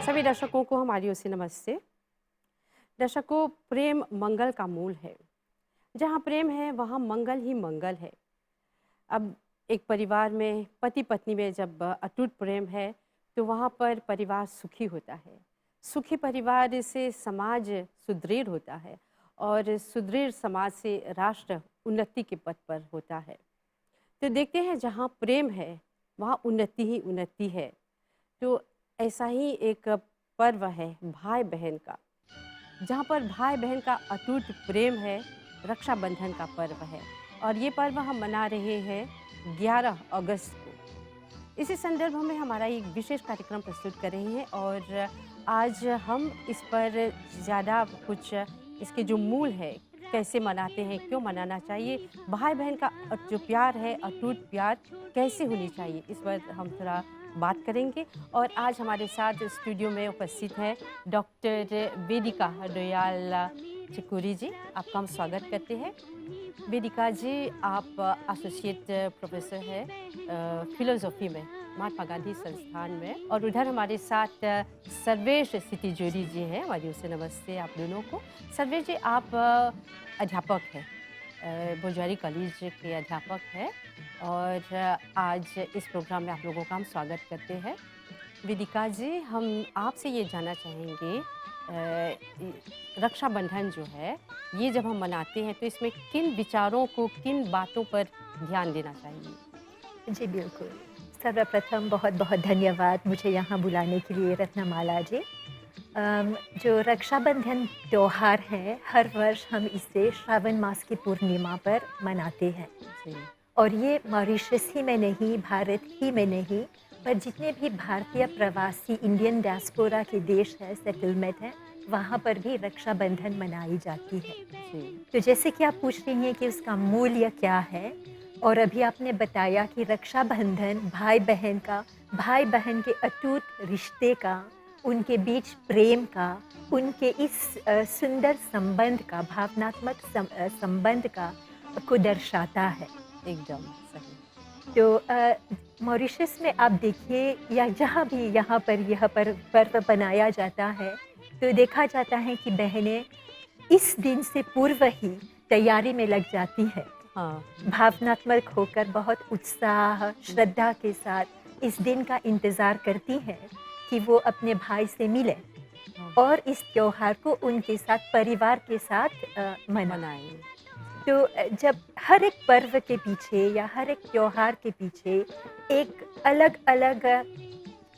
सभी दर्शकों को हमारी ओर से नमस्ते। दर्शकों, प्रेम मंगल का मूल है। जहाँ प्रेम है वहाँ मंगल ही मंगल है। अब एक परिवार में पति पत्नी में जब अटूट प्रेम है तो वहाँ पर परिवार सुखी होता है। सुखी परिवार से समाज सुदृढ़ होता है और सुदृढ़ समाज से राष्ट्र उन्नति के पथ पर होता है। तो देखते हैं जहाँ प्रेम है वहाँ उन्नति ही उन्नति है। तो ऐसा ही एक पर्व है भाई बहन का। जहाँ पर भाई बहन का अटूट प्रेम है, रक्षाबंधन का पर्व है और ये पर्व हम मना रहे हैं 11 अगस्त को। इसी संदर्भ में हमारा एक विशेष कार्यक्रम प्रस्तुत कर रहे हैं और आज हम इस पर ज़्यादा कुछ इसके जो मूल है, कैसे मनाते हैं, क्यों मनाना चाहिए, भाई बहन का जो प्यार है, अटूट प्यार कैसे होनी चाहिए, इस पर हम थोड़ा बात करेंगे। और आज हमारे साथ स्टूडियो में उपस्थित हैं डॉक्टर वेदिका दयाल चिकुरी जी। आपका हम स्वागत करते हैं। वेदिका जी, आप एसोसिएट प्रोफेसर हैं फिलोसॉफी में महात्मा गांधी संस्थान में, और उधर हमारे साथ सर्वेश सिटीजोरी जी हैं। हमारी ओर से नमस्ते आप दोनों को। सर्वेश जी, आप अध्यापक हैं, भोजवारी कॉलेज के अध्यापक हैं और आज इस प्रोग्राम में आप लोगों का हम स्वागत करते हैं। वेदिका जी, हम आपसे ये जानना चाहेंगे रक्षाबंधन जो है ये जब हम मनाते हैं तो इसमें किन विचारों को, किन बातों पर ध्यान देना चाहिए? जी, बिल्कुल। सर्वप्रथम बहुत-बहुत धन्यवाद मुझे यहाँ बुलाने के लिए रत्नमाला जी। जो रक्षाबंधन त्योहार है, हर वर्ष हम इसे श्रावण मास की पूर्णिमा पर मनाते हैं। जी। और ये मॉरिशस ही में नहीं, भारत ही में नहीं, पर जितने भी भारतीय प्रवासी इंडियन डायस्पोरा के देश हैं, सेटलमेंट हैं, वहाँ पर भी रक्षाबंधन मनाई जाती है। जी। तो जैसे कि आप पूछ रही हैं कि उसका मूल्य क्या है, और अभी आपने बताया कि रक्षाबंधन भाई बहन के अटूट रिश्ते का, उनके बीच प्रेम का, उनके इस सुंदर संबंध का, भावनात्मक संबंध का को दर्शाता है। एकदम सही। तो मॉरिशस में आप देखिए या जहाँ भी यहाँ पर यह पर्व मनाया जाता है, तो देखा जाता है कि बहनें इस दिन से पूर्व ही तैयारी में लग जाती हैं। हाँ। भावनात्मक होकर बहुत उत्साह, श्रद्धा के साथ इस दिन का इंतज़ार करती हैं कि वो अपने भाई से मिलें हाँ, और इस त्योहार को उनके साथ, परिवार के साथ मनाएँ। मनाएं। तो जब हर एक पर्व के पीछे या हर एक त्योहार के पीछे एक अलग-अलग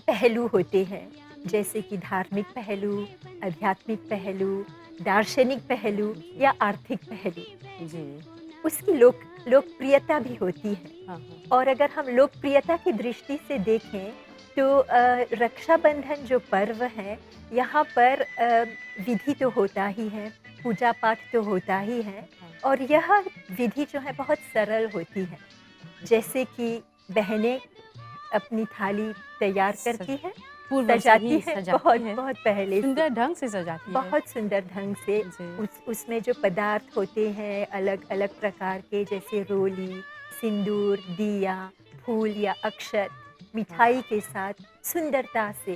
पहलू होते हैं, जैसे कि धार्मिक पहलू, आध्यात्मिक पहलू, दार्शनिक पहलू जी। या आर्थिक पहलू। जी। उसकी लोकप्रियता भी होती है। हाँ, हाँ। और अगर हम लोकप्रियता की दृष्टि से देखें तो रक्षाबंधन जो पर्व है, यहाँ पर विधि तो होता ही है, पूजा पाठ तो होता ही है, हाँ। और यह विधि जो है बहुत सरल होती है। जैसे कि बहनें अपनी थाली तैयार सज करती हैं, पूर्व से सजाती ही हैं सजाती बहुत है, बहुत पहले से। सुंदर ढंग से सजाती है। बहुत सुंदर ढंग से जी। उसमें जो पदार्थ होते हैं अलग-अलग प्रकार के, जैसे रोली, सिंदूर, दिया, फूल या अक्षत, हाँ, मिठाई के साथ सुंदरता से,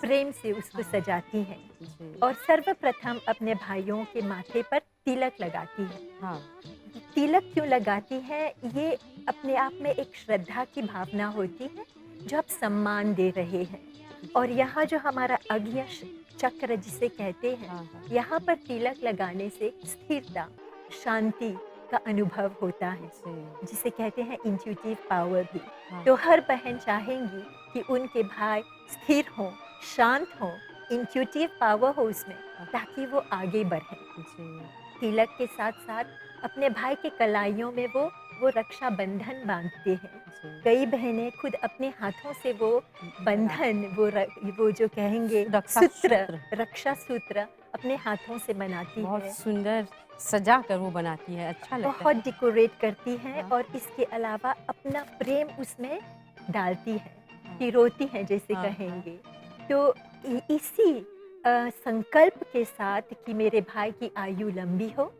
प्रेम से उसको हाँ। सजाती हैं जी। और सर्वप्रथम अपने भाइयों के माथे पर तिलक लगाती हैं। हाँ। तिलक क्यों लगाती हैं? ये अपने आप में एक श्रद्धा की भावना होती है, जो आप सम्मान दे रहे हैं। और यहाँ जो हमारा आज्ञा चक्र जिसे कहते हैं, हाँ, हाँ। यहाँ पर तिलक लगाने से स्थिरता, शांति का अनुभव होता है, जी। जिसे कहते हैं इंट्यूटिव पावर भी। हाँ। तो हर बहन चाहेंगी कि उनके भाई स्थिर हों, शांत हों, इंट्यूटिव पावर हो उसमें, हाँ। ताकि वो आगे बढ़ें। जी। तिलक के साथ-साथ अपने भाई के कलाइयों में वो रक्षाबंधन बाँधते हैं। जी। कई बहनें खुद अपने हाथों से वो बना बंधन, वो जो कहेंगे रक्षा सूत्र, सूत्र रक्षा सूत्र अपने हाथों से बनाती बहुत है। सुंदर सजा कर वो बनाती है, अच्छा लगता बहुत है। डेकोरेट करती हैं हाँ, और इसके अलावा अपना प्रेम उसमें डालती हैं, हाँ, पिरोती हैं जैसे हाँ, हाँ। कहेंगे। तो इसी संकल्प के साथ कि मेरे भाई की आयु लंबी हो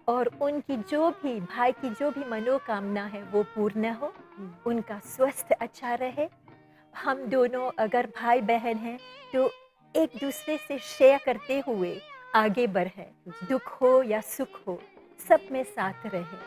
और उनकी जो भी भाई की जो भी मनोकामना है वो पूर्ण हो, हुँ। उनका स्वास्थ्य अच्छा रहे। हम दोनों अगर भाई-बहन हैं तो एक दूसरे से शेयर करते हुए आगे बढ़े, दुख हो या सुख हो, सब में साथ रहे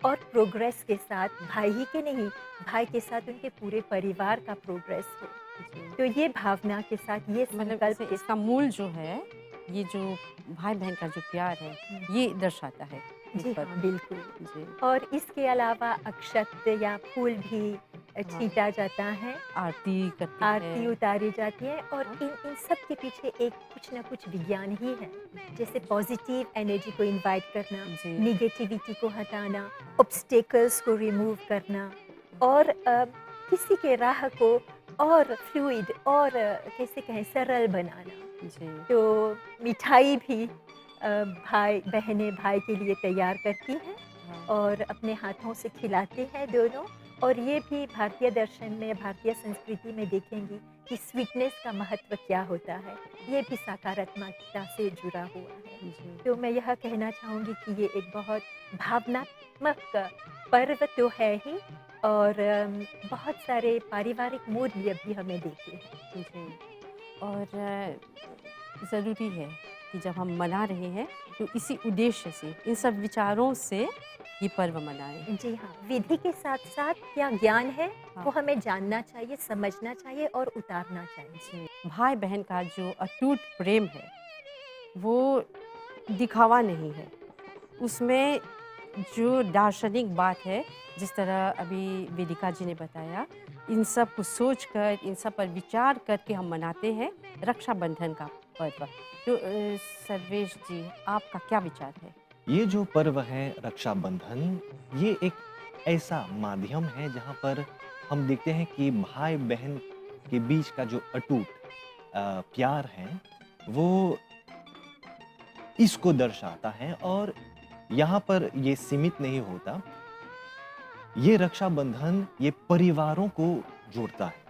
और प्रोग्रेस के साथ भाई ही के नहीं, भाई के साथ उनके पूरे परिवार का प्रोग्रेस हो। जी। तो ये भावना के साथ, ये मतलब संकल्प इसे के इसका मूल जो है, ये जो भाई-बहन का जो प्यार है, साथ। ये दर्शाता है इस जी पर्व हाँ, में। बिल्कुल। जी, और इसके अलावा अक्षत या फूल भी हाँ, छींटा जाता है, आरती करती आरती है। उतारी जाती है और हाँ, इन सब के पीछे एक कुछ ना कुछ विज्ञान ही है। जैसे पॉजिटिव एनर्जी को इनवाइट करना, जी, नेगेटिविटी को हटाना, ऑब्स्टेकल्स को रिमूव करना और किसी के राह को और फ्लूइड और कैसे कहें सरल बनाना। जी, तो मिठाई भी भाई बहनें भाई के लिए तैयार करती हैं हाँ, और अपने हाथों से खिलाते हैं दोनों। और ये भी भारतीय दर्शन में, भारतीय संस्कृति में देखेंगी कि स्वीटनेस का महत्व क्या होता है। ये भी सकारात्मकता से जुड़ा हुआ है। जी, तो मैं यह कहना चाहूँगी कि ये एक बहुत भावनात्मक पर्व तो है ही और बहुत सारे पारिवारिक मूल्य भी हमें देते हैं। जी। और ज़रूरी है कि जब हम मना रहे हैं, तो इसी उद्देश्य से, इन सब विचारों से ये पर्व मनाएँ। जी हाँ, विधि के साथ-साथ क्या ज्ञान है, हाँ, वो हमें जानना चाहिए, समझना चाहिए और उतारना चाहिए। जी। भाई-बहन का जो अटूट प्रेम है, वो दिखावा नहीं है। उसमें जो दार्शनिक बात है, जिस तरह अभी वेदिका जी ने बताया, इन सब को सोचकर, इन सब पर विचार करके हम मनाते हैं रक्षाबंधन का पर्व। तो सर्वेश जी, आपका क्या विचार है? ये जो पर्व है रक्षाबंधन, ये एक ऐसा माध्यम है जहाँ पर हम देखते हैं कि भाई-बहन के बीच का जो अटूट प्यार है, वो इसको दर्शाता है और यहाँ पर ये सीमित नहीं होता। ये रक्षाबंधन ये परिवारों को जोड़ता है।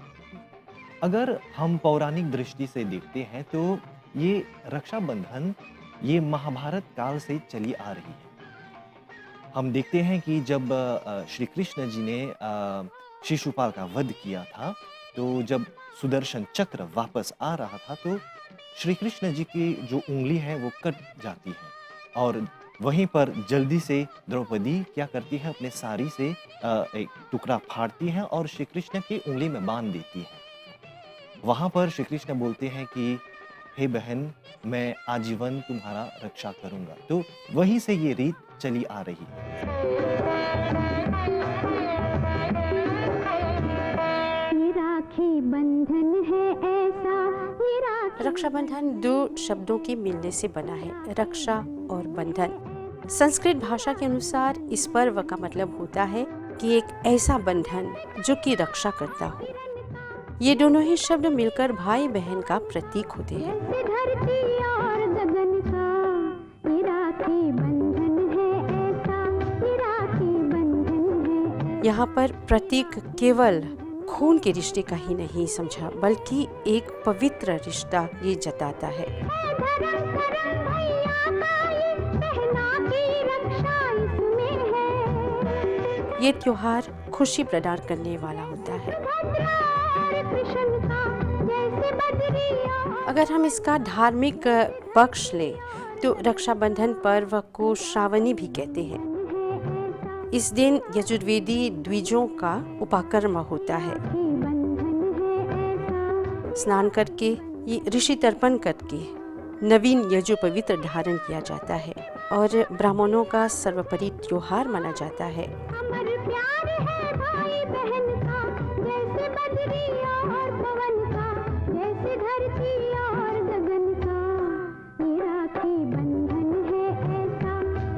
अगर हम पौराणिक दृष्टि से देखते हैं तो ये रक्षाबंधन ये महाभारत काल से चली आ रही है। हम देखते हैं कि जब श्री कृष्ण जी ने शिशुपाल का वध किया था, तो जब सुदर्शन चक्र वापस आ रहा था तो श्री कृष्ण जी की जो उँगली है वो कट जाती है और वहीं पर जल्दी से द्रौपदी क्या करती है, अपने साड़ी से एक टुकड़ा फाड़ती है और श्री कृष्ण की उँगली में बांध देती है। वहाँ पर श्री कृष्ण बोलते हैं कि हे बहन, मैं आजीवन तुम्हारा रक्षा करूँगा। तो वहीं से ये रीत चली आ रही है। ये राखी बंधन है ऐसा, ये राखी रक्षाबंधन दो शब्दों के मिलने से बना है, रक्षा और बंधन। संस्कृत भाषा के अनुसार इस पर्व का मतलब होता है कि एक ऐसा बंधन जो कि रक्षा करता हो। ये दोनों ही शब्द मिलकर भाई बहन का प्रतीक होते हैं। जैसे धरती और गगन का, ये राखी बंधन है ऐसा, ये राखी बंधन है ऐसा। यहाँ पर प्रतीक केवल खून के रिश्ते का ही नहीं समझा, बल्कि एक पवित्र रिश्ता ये जताता है। धर्म धर्म भैया का ये बहना की रक्षा इसमें है। ये त्योहार खुशी प्रदान करने वाला होता है। और कृष्ण का जैसे बदरिया। अगर हम इसका धार्मिक पक्ष लें तो रक्षाबंधन पर्व को श्रावणी भी कहते हैं। इस दिन यजुर्वेदी द्विजों का उपाकर्म होता है। स्नान करके, ये ऋषि तर्पण करके नवीन यजु पवित्र धारण किया जाता है और ब्राह्मणों का सर्वोपरि त्योहार माना जाता है। अमर प्यार है भाई बहन का, जैसे बदरिया और पवन का, जैसे धरती और गगन का। ये राखी बंधन है ऐसा,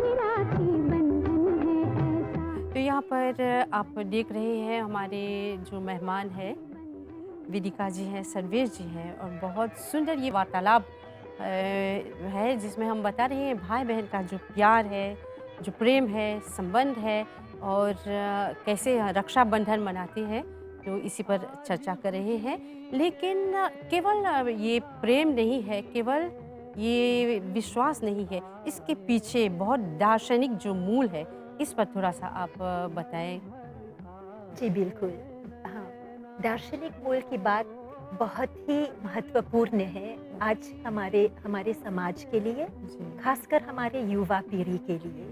ये राखी बंधन है ऐसा। तो यहाँ पर आप देख रहे हैं हमारे जो मेहमान हैं, वेदिका जी हैं, सर्वेश जी हैं और बहुत सुंदर ये वार्तालाप है जिसमें हम बता रहे हैं भाई बहन का जो प्यार है, जो प्रेम है, संबंध है और कैसे रक्षाबंधन मनाते हैं, तो इसी पर चर्चा कर रहे हैं। लेकिन केवल ये प्रेम नहीं है, केवल ये विश्वास नहीं है, इसके पीछे बहुत दार्शनिक जो मूल है, इस पर थोड़ा सा आप बताएं। जी बिल्कुल। हाँ, दार्शनिक मूल की बात बहुत ही महत्वपूर्ण है आज हमारे हमारे समाज के लिए, जी खासकर हमारे युवा पीढ़ी के लिए।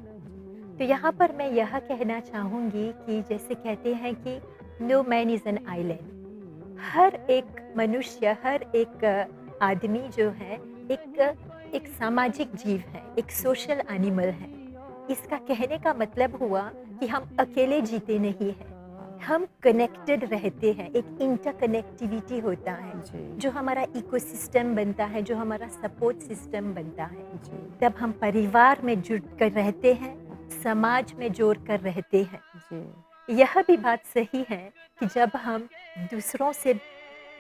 तो यहाँ पर मैं यह कहना चाहूँगी कि जैसे कहते हैं कि no man is an island. हर एक मनुष्य, हर एक आदमी जो है एक सामाजिक जीव है, एक सोशल एनिमल है। इसका कहने का मतलब हुआ कि हम अकेले जीते नहीं हैं, हम कनेक्टेड रहते हैं, एक इंटरकनेक्टिविटी होता है, जी जो हमारा इकोसिस्टम बनता है, जो हमारा सपोर्ट सिस्टम बनता है। जी जब हम परिवार में जुड़ कर रहते हैं, समाज में जोड़ कर रहते हैं। जी यह भी बात सही है कि जब हम दूसरों से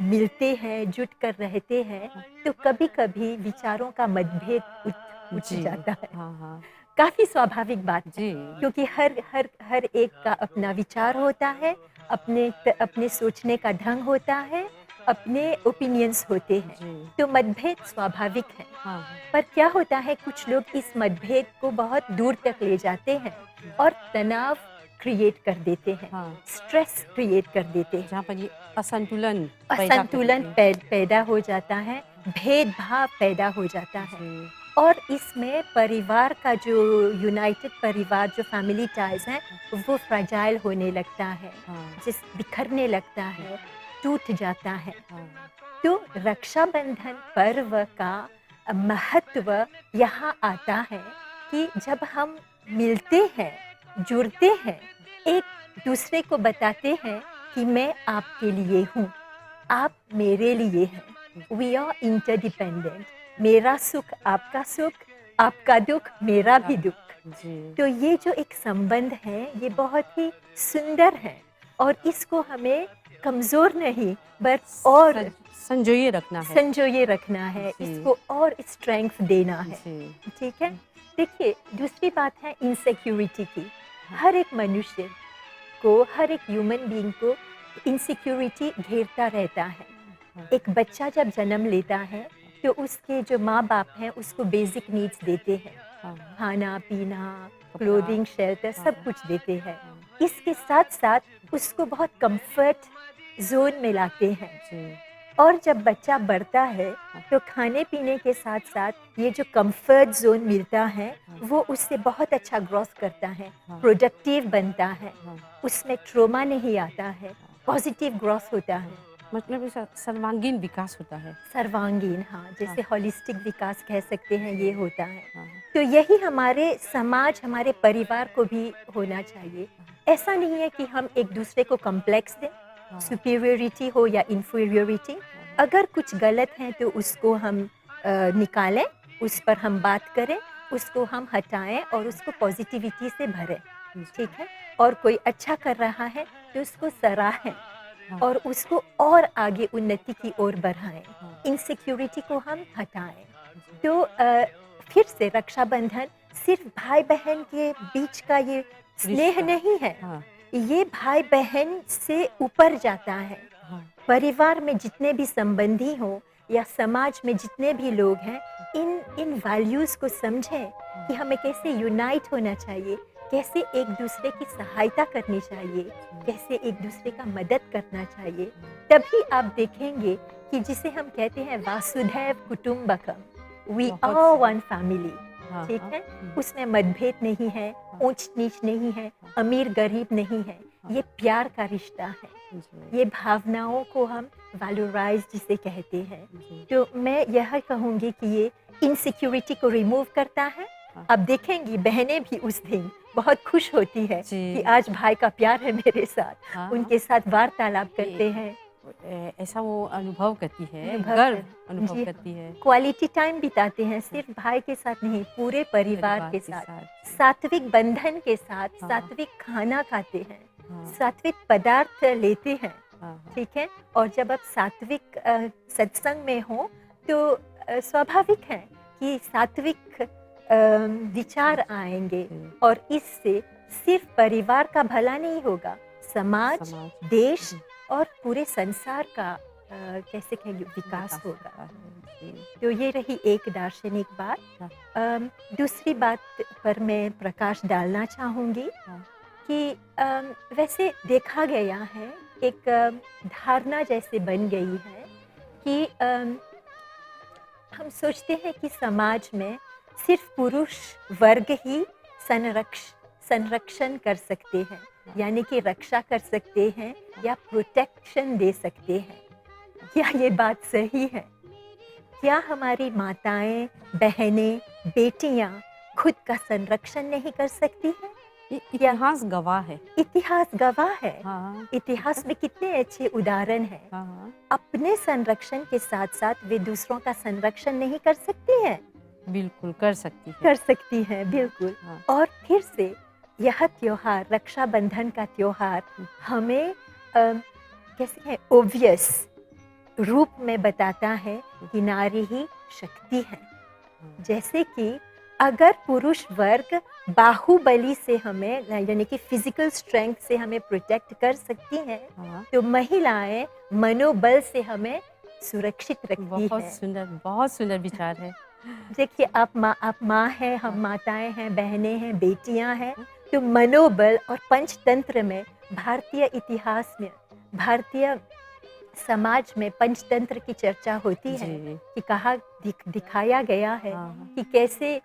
मिलते हैं, जुट कर रहते हैं, तो कभी-कभी विचारों का मतभेद उठ जी जाता है। हाँ हाँ काफ़ी स्वाभाविक बात है, जी क्योंकि हर एक का अपना विचार होता है, अपने सोचने का ढंग होता है, अपने ओपिनियंस होते हैं, जी तो मतभेद स्वाभाविक है। हाँ हाँ पर क्या होता है, कुछ लोग इस मतभेद को बहुत दूर तक ले जाते हैं और तनाव क्रिएट कर देते हैं, हाँ स्ट्रेस क्रिएट कर देते हैं, जहाँ पर ये असंतुलन पैदा असंतुलन करते हैं। पैदा हो जाता है, भेदभाव पैदा हो जाता है। जी और इसमें परिवार का जो यूनाइटेड परिवार, जो फैमिली टाइज हैं, वो फ्रजाइल होने लगता है, हाँ बिखरने लगता है, टूट जाता है। हाँ तो रक्षाबंधन पर्व का महत्व यहाँ आता है कि जब हम मिलते हैं, जुड़ते हैं, एक दूसरे को बताते हैं कि मैं आपके लिए हूँ, आप मेरे लिए हैं। We are interdependent. मेरा सुख आपका सुख, आपका दुख मेरा भी दुख। जी तो ये जो एक संबंध है, ये बहुत ही सुंदर है और इसको हमें कमज़ोर नहीं बट और संजोए रखना है। संजोए रखना है, जी। इसको और स्ट्रेंथ देना है। जी ठीक है? देखिए, दूसरी बात है इनसिक्योरिटी की। हर एक मनुष्य को, हर एक ह्यूमन बीइंग को इनसिक्योरिटी घेरता रहता है। एक बच्चा जब जन्म लेता है, तो उसके जो माँ-बाप हैं, उसको बेसिक नीड्स देते हैं। हाँ खाना-पीना, कपड़ा, क्लोथिंग, शेल्टर सब हाँ, कुछ देते हैं। हाँ, इसके साथ-साथ उसको बहुत कम्फर्ट ज़ोन में लाते हैं। जी और जब बच्चा बढ़ता है, तो खाने-पीने के साथ-साथ ये जो कम्फर्ट ज़ोन मिलता है, वो उससे बहुत अच्छा ग्रोथ करता है, हाँ। प्रोडक्टिव बनता है, हाँ उसमें ट्रॉमा नहीं आता है, पॉजिटिव ग्रोथ होता है। मतलब ये सर्वांगीण विकास होता है। सर्वांगीण, हाँ, जैसे होलिस्टिक विकास कह सकते हैं, ये होता है। हाँ तो यही हमारे समाज, हमारे परिवार को भी होना चाहिए। ऐसा नहीं है कि हम एक दूसरे को कॉम्प्लेक्स दें, हाँ सुपीरियरिटी हो या इन्फीरियरिटी। अगर कुछ गलत है तो उसको हम निकालें, उस पर हम बात करें, उसको हम हटाएँ और उसको पॉजिटिविटी से भरें, ठीक है? और कोई अच्छा कर रहा है तो उसको सराहें हाँ, और उसको और आगे उन्नति की ओर बढ़ाएँ। हाँ, इनसिक्योरिटी को हम हटाएँ। तो फिर से रक्षाबंधन सिर्फ भाई-बहन के बीच का ये स्नेह रिश्ता। नहीं है, हाँ ये भाई-बहन से ऊपर जाता है। हाँ परिवार में जितने भी संबंधी हों या समाज में जितने भी लोग हैं, इन वैल्यूज़ को समझें कि हमें कैसे यूनाइट होना चाहिए, कैसे एक दूसरे की सहायता करनी चाहिए, कैसे एक दूसरे का मदद करना चाहिए। तभी आप देखेंगे कि जिसे हम कहते हैं वासुधैव कुटुंबकम, वी बहुत आर सही। वन फैमिली, हाँ ठीक हाँ, है? उसमें मतभेद नहीं है, ऊंच-नीच नहीं है, अमीर-गरीब नहीं है, ये प्यार का रिश्ता है। जी ये भावनाओं को हम वैल्यूराइज जिसे कहते हैं। जी तो मैं यह कहूँगी कि ये इनसिक्योरिटी को रिमूव करता है। हाँ। आप देखेंगी बहनें भी उस दिन बहुत खुश होती है जी। कि आज भाई का प्यार है मेरे साथ। हाँ, उनके साथ वार्तालाप करते हैं, ऐसा वो अनुभव करती है, अनुभव गर्व कर अनुभव जी करती है क्वालिटी टाइम बिताते हैं, सिर्फ भाई के साथ नहीं, पूरे परिवार के साथ। साथ। सात्विक बंधन के साथ हाँ। सात्विक खाना खाते हैं, हाँ सात्विक पदार्थ लेते हैं। हाँ हाँ, ठीक है? और जब आप सात्विक सत्संग में हो तो स्वाभाविक है कि सात्विक विचार आएँगे जी, और इससे सिर्फ परिवार का भला नहीं होगा, समाज, समाज, देश जी, और पूरे संसार का कैसे कहेंगे विकास होगा। होता है, जी, तो ये रही एक दार्शनिक बात। हाँ। दूसरी बात पर मैं प्रकाश डालना चाहूँगी हाँ। कि वैसे देखा गया है, एक धारणा जैसे बन गई है कि हम सोचते हैं कि समाज में सिर्फ पुरुष वर्ग ही संरक्षण कर सकते हैं, यानी कि रक्षा कर सकते हैं या प्रोटेक्शन दे सकते हैं। क्या ये बात सही है? क्या हमारी माताएं, बहनें, बेटियां खुद का संरक्षण नहीं कर सकती हैं? इतिहास गवाह है। इतिहास गवाह है। हाँ इतिहास में कितने अच्छे उदाहरण हैं। हाँ, अपने संरक्षण के साथ साथ वे दूसरों का संरक्षण नहीं कर सकती हैं? बिल्कुल कर सकती है। कर सकती हैं, बिल्कुल। हाँ, और फिर से यह त्योहार, रक्षाबंधन का त्योहार हमें कैसे है, ओब्वियस रूप में बताता है कि नारी ही शक्ति है। जैसे कि अगर पुरुष वर्ग बाहुबली से हमें, यानी कि फिजिकल स्ट्रेंथ से हमें प्रोटेक्ट कर सकती हैं, हाँ, तो महिलाएं मनोबल से हमें सुरक्षित रखती हैं। बहुत सुंदर विचार है। देखिए, आप माँ हैं, हम माताएं हैं, बहनें हैं, बेटियां हैं, तो मनोबल और पंचतंत्र में, भारतीय इतिहास में, भारतीय समाज में पंचतंत्र की चर्चा होती है जी, कि कहा दिखाया गया है हाँ, कि कैसे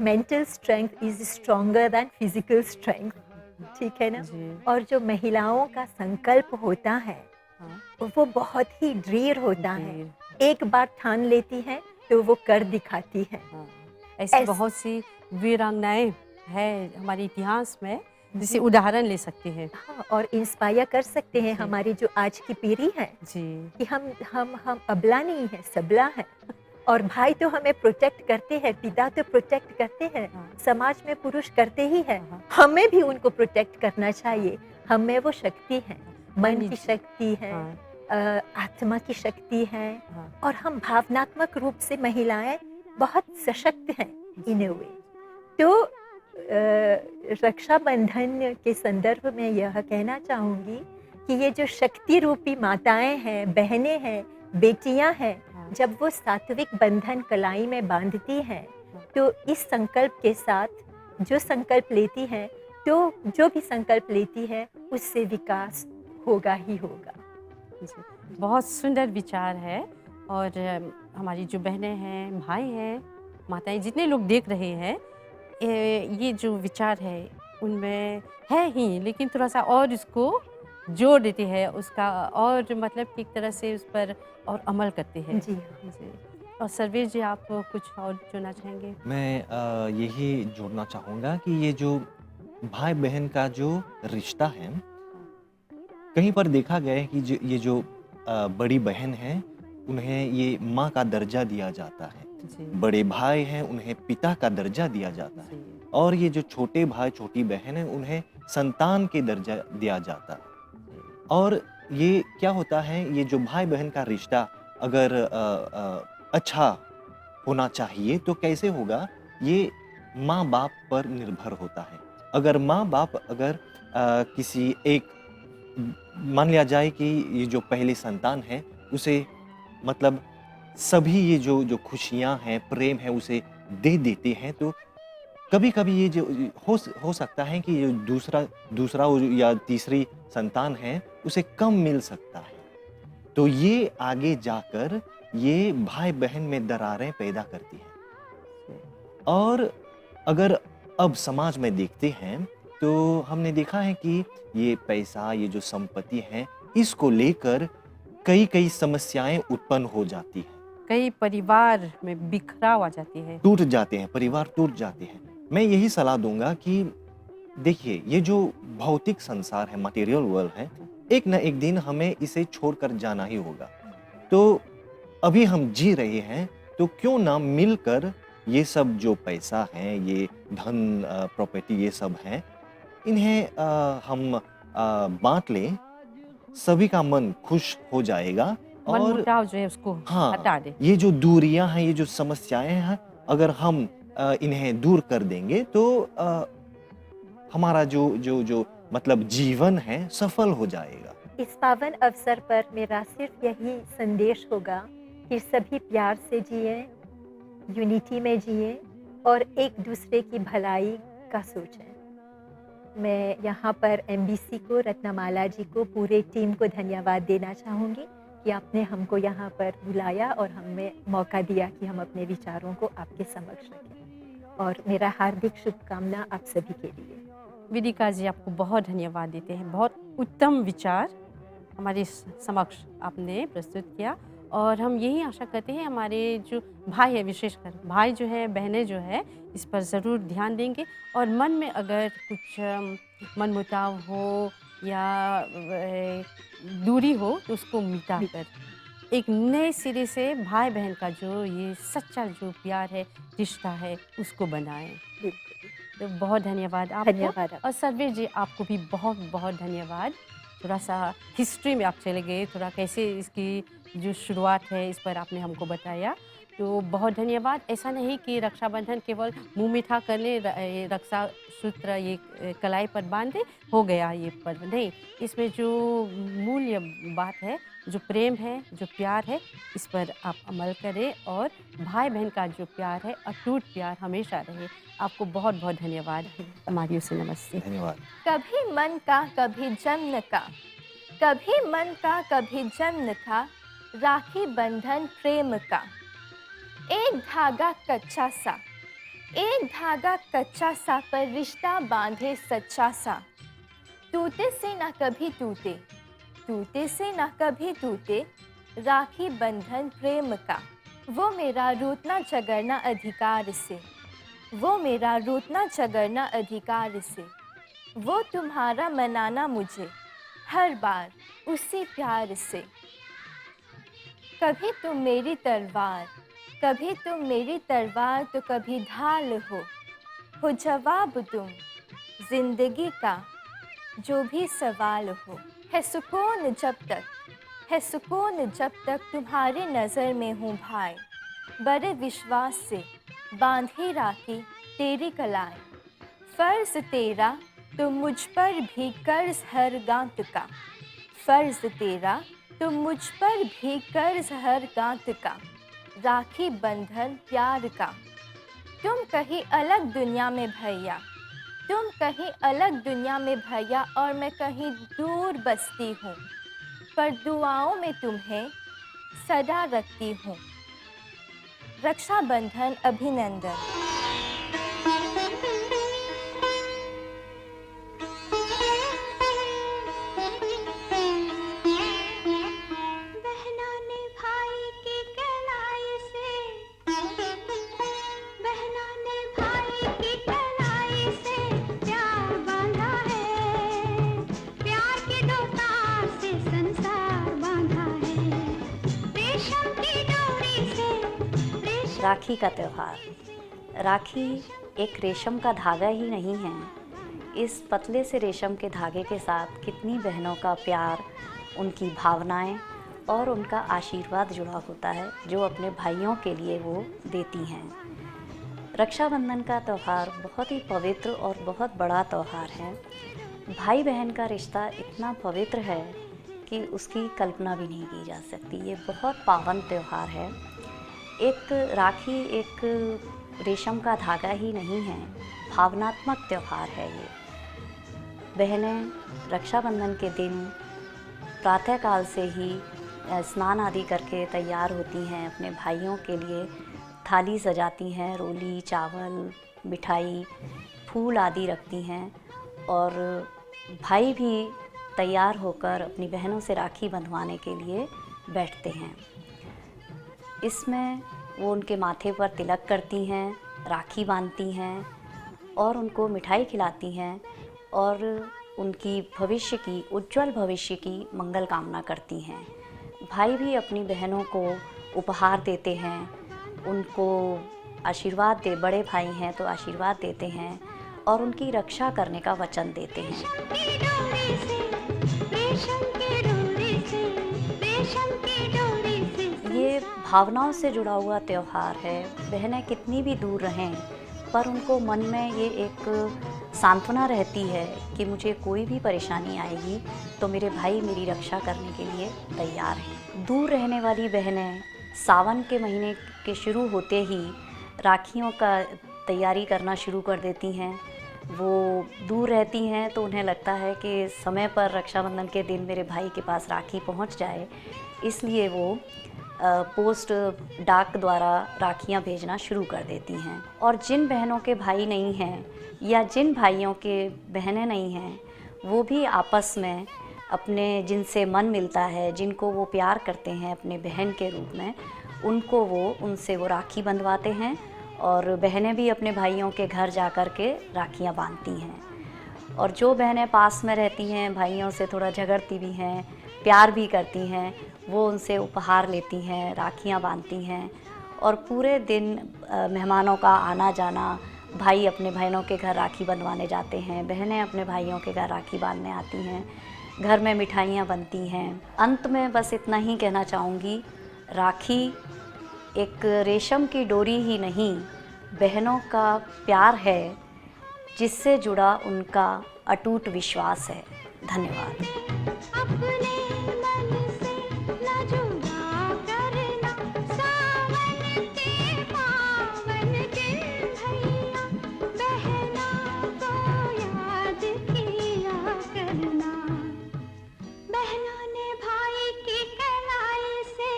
mental strength is stronger than physical strength, ठीक है ना। जी, और जो महिलाओं का संकल्प होता है हाँ, वो बहुत ही दृढ़ होता है। जी, एक बार ठान लेती हैं तो वो कर दिखाती हैं। हाँ। ऐसी ऐस- बहुत सी वीरांगनाएं हैं हमारे इतिहास में, जिसे जी, उदाहरण ले सकते हैं। हाँ, और इंस्पायर कर सकते हैं जी। हमारी जो आज की पीढ़ी है जी, कि हम अबला नहीं है, सबला है। और भाई तो हमें प्रोटेक्ट करते हैं, पिता तो प्रोटेक्ट करते हैं, हाँ, समाज में पुरुष करते ही हैं, हाँ, हमें भी उनको प्रोटेक्ट करना चाहिए। हमें वो शक्ति है, मन की शक्ति है, हाँ, आत्मा की शक्ति है, हाँ, और हम भावनात्मक रूप से महिलाएं बहुत सशक्त हैं इन ए वे। तो रक्षाबंधन के संदर्भ में यह कहना चाहूँगी कि ये जो शक्ति रूपी माताएं हैं, बहनें हैं, बेटियां हैं, हाँ, जब वो सात्विक बंधन कलाई में बांधती हैं, तो इस संकल्प के साथ जो संकल्प लेती हैं, तो जो भी संकल्प लेती है उससे विकास होगा ही होगा। जी। बहुत सुंदर विचार है। और हमारी जो बहनें हैं, भाई हैं, माताएं, जितने लोग देख रहे हैं, ये जो विचार है उनमें है ही, लेकिन थोड़ा सा और इसको जोड़ देते हैं, उसका और मतलब कि एक तरह से उस पर और अमल करते हैं। जी हाँ। जी। और सर्वेश जी, आप कुछ और जोड़ना चाहेंगे? मैं यही जोड़ना चाहूँगा कि ये जो भाई बहन का जो रिश्ता है, कहीं पर देखा गया है कि ये जो बड़ी बहन है, उन्हें ये माँ का दर्जा दिया जाता है। जी, बड़े भाई हैं, उन्हें पिता का दर्जा दिया जाता है। जी, और ये जो छोटे भाई छोटी बहन है, उन्हें संतान के दर्जा दिया जाता है। और ये क्या होता है, ये जो भाई बहन का रिश्ता अगर अच्छा होना चाहिए तो कैसे होगा, ये माँ बाप पर निर्भर होता है। अगर माँ बाप अगर किसी एक, मान लिया जाए कि ये जो पहली संतान है उसे मतलब सभी ये जो खुशियाँ हैं, प्रेम है, उसे दे देते हैं, तो कभी-कभी ये जो हो सकता है कि ये दूसरा या तीसरी संतान है, उसे कम मिल सकता है। तो ये आगे जाकर ये भाई-बहन में दरारें पैदा करती है। और अगर अब समाज में देखते हैं, तो हमने देखा है कि ये पैसा, ये जो संपत्ति है, इसको लेकर कई-कई समस्याएँ उत्पन्न हो जाती हैं। कई परिवार में बिखराव आ जाती है। टूट जाते हैं, परिवार टूट जाते हैं। मैं यही सलाह दूँगा कि देखिए, ये जो भौतिक संसार है, मटेरियल वर्ल्ड है, एक न एक दिन हमें इसे छोड़कर जाना ही होगा। तो अभी हम जी रहे हैं, तो क्यों ना मिलकर ये सब जो पैसा है, ये धन, प्रॉपर्टी ये सब है, इन्हें हम बाँट लें, सभी का मन खुश हो जाएगा। और मनमुटाव जो है उसको हाँ, हटा दे। ये जो दूरियां हैं, ये जो समस्याएं हैं, अगर हम इन्हें दूर कर देंगे तो हमारा जो मतलब जीवन है सफल हो जाएगा। इस पावन अवसर पर मेरा सिर्फ यही संदेश होगा कि सभी प्यार से जिए, यूनिटी में जिए और एक दूसरे की भलाई का सोचें। मैं यहाँ पर एमबीसी को, रत्नमाला जी को, पूरे टीम को धन्यवाद देना चाहूँगी कि आपने हमको यहाँ पर बुलाया और हमें मौका दिया कि हम अपने विचारों को आपके समक्ष रखें। और मेरा हार्दिक शुभकामना आप सभी के लिए। विदिका जी, आपको बहुत धन्यवाद देते हैं। बहुत उत्तम विचार हमारे समक्ष आपने प्रस्तुत किया और हम यही आशा करते हैं हमारे जो भाई है, विशेषकर भाई जो है, बहनें जो है, इस पर ज़रूर ध्यान देंगे और मन में अगर कुछ मनमुटाव हो या दूरी हो तो उसको मिटा कर एक नए सिरे से भाई बहन का जो ये सच्चा जो प्यार है, रिश्ता है, उसको बनाएं। बिल्कुल, तो बहुत धन्यवाद आपको। धन्यवाद और सर्वे जी, आपको भी बहुत बहुत धन्यवाद। थोड़ा सा हिस्ट्री में आप चले गए, थोड़ा कैसे इसकी जो शुरुआत है इस पर आपने हमको बताया, तो बहुत धन्यवाद। ऐसा नहीं कि रक्षाबंधन केवल मुंह मीठा करने ये रक्षा सूत्र ये कलाई पर बांधे हो गया ये पर्व, नहीं, इसमें जो मूल्य बात है, जो प्रेम है, जो प्यार है, इस पर आप अमल करें और भाई बहन का जो प्यार है, अटूट प्यार हमेशा रहे। आपको बहुत बहुत धन्यवाद। हमारी ओर से नमस्ते। धन्यवाद। कभी मन का कभी जन्म का, कभी मन का कभी जन्म का, राखी बंधन प्रेम का। एक धागा कच्चा सा, एक धागा कच्चा सा, पर रिश्ता बांधे सच्चा सा। टूटे से ना कभी टूटे, टूटे से ना कभी टूटे, राखी बंधन प्रेम का। वो मेरा रूठना झगड़ना अधिकार से, वो मेरा रूठना झगड़ना अधिकार से, वो तुम्हारा मनाना मुझे हर बार उसी प्यार से। कभी तुम मेरी तलवार, कभी तुम मेरी तलवार, तो कभी ढाल हो जवाब तुम जिंदगी का जो भी सवाल हो। है सुकून जब तक, है सुकून जब तक तुम्हारी नज़र में हूँ भाई। बड़े विश्वास से बांधी राखी तेरी कलाई, फ़र्ज़ तेरा तो मुझ पर भी कर्ज़ हर गांत का। फ़र्ज़ तेरा तो मुझ पर भी कर्ज़ हर गांत का, राखी बंधन प्यार का। तुम कहीं अलग दुनिया में भैया, तुम कहीं अलग दुनिया में भैया, और मैं कहीं दूर बसती हूँ, पर दुआओं में तुम्हें सदा रखती हूँ। रक्षाबंधन अभिनंदन। बहनों ने भाई की कलाई से, बहनों ने भाई की कलाई से प्यार बांधा है, प्यार की दो तार से संसार बांधा है, रेशम की डोरी से रेशम। राखी का त्यौहार। राखी एक रेशम का धागा ही नहीं है। इस पतले से रेशम के धागे के साथ कितनी बहनों का प्यार, उनकी भावनाएं और उनका आशीर्वाद जुड़ा होता है, जो अपने भाइयों के लिए वो देती हैं। रक्षाबंधन का त्यौहार बहुत ही पवित्र और बहुत बड़ा त्यौहार है। भाई बहन का रिश्ता इतना पवित्र है कि उसकी कल्पना भी नहीं की जा सकती। ये बहुत पावन त्यौहार है। एक राखी एक रेशम का धागा ही नहीं है, भावनात्मक त्यौहार है ये। बहनें रक्षाबंधन के दिन प्रातःकाल से ही स्नान आदि करके तैयार होती हैं, अपने भाइयों के लिए थाली सजाती हैं, रोली, चावल, मिठाई, फूल आदि रखती हैं, और भाई भी तैयार होकर अपनी बहनों से राखी बंधवाने के लिए बैठते हैं। इसमें वो उनके माथे पर तिलक करती हैं, राखी बांधती हैं और उनको मिठाई खिलाती हैं और उनकी भविष्य की, उज्जवल भविष्य की मंगल कामना करती हैं। भाई भी अपनी बहनों को उपहार देते हैं, उनको आशीर्वाद दे, बड़े भाई हैं तो आशीर्वाद देते हैं और उनकी रक्षा करने का वचन देते हैं। ये भावनाओं से जुड़ा हुआ त्यौहार है। बहनें कितनी भी दूर रहें, पर उनको मन में ये एक सांत्वना रहती है कि मुझे कोई भी परेशानी आएगी तो मेरे भाई मेरी रक्षा करने के लिए तैयार हैं। दूर रहने वाली बहनें सावन के महीने के शुरू होते ही राखियों का तैयारी करना शुरू कर देती हैं। वो दूर रहती हैं तो उन्हें लगता है कि समय पर रक्षाबंधन के दिन मेरे भाई के पास राखी पहुंच जाए, इसलिए वो पोस्ट डाक द्वारा राखियां भेजना शुरू कर देती हैं। और जिन बहनों के भाई नहीं हैं या जिन भाइयों के बहनें नहीं हैं, वो भी आपस में अपने जिनसे मन मिलता है, जिनको वो प्यार करते हैं अपने बहन के रूप में, उनसे वो राखी बंधवाते हैं और बहनें भी अपने भाइयों के घर जा कर के राखियाँ बांधती हैं। और जो बहनें पास में रहती हैं, भाइयों से थोड़ा झगड़ती भी हैं, प्यार भी करती हैं, वो उनसे उपहार लेती हैं, राखियाँ बांधती हैं। और पूरे दिन मेहमानों का आना जाना, भाई अपने बहनों के घर राखी बंधवाने जाते हैं, बहनें अपने भाइयों के घर राखी बांधने आती हैं, घर में मिठाइयाँ बनती हैं। अंत में बस इतना ही कहना चाहूँगी, राखी एक रेशम की डोरी ही नहीं, बहनों का प्यार है जिससे जुड़ा उनका अटूट विश्वास है। धन्यवाद। अपने मन से न जुदा करना, सावन के पावन दिन भैया, बहना को याद किया करना। बहना ने भाई की कलाई से,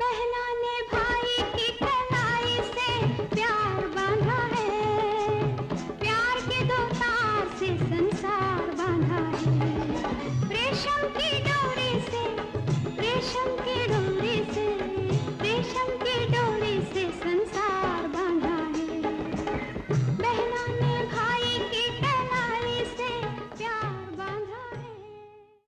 बहना ने भाई की कलाई से प्यार बांधा है, प्यार के दो तार से संसार बांधा है। रेशम की डोरी से, रेशम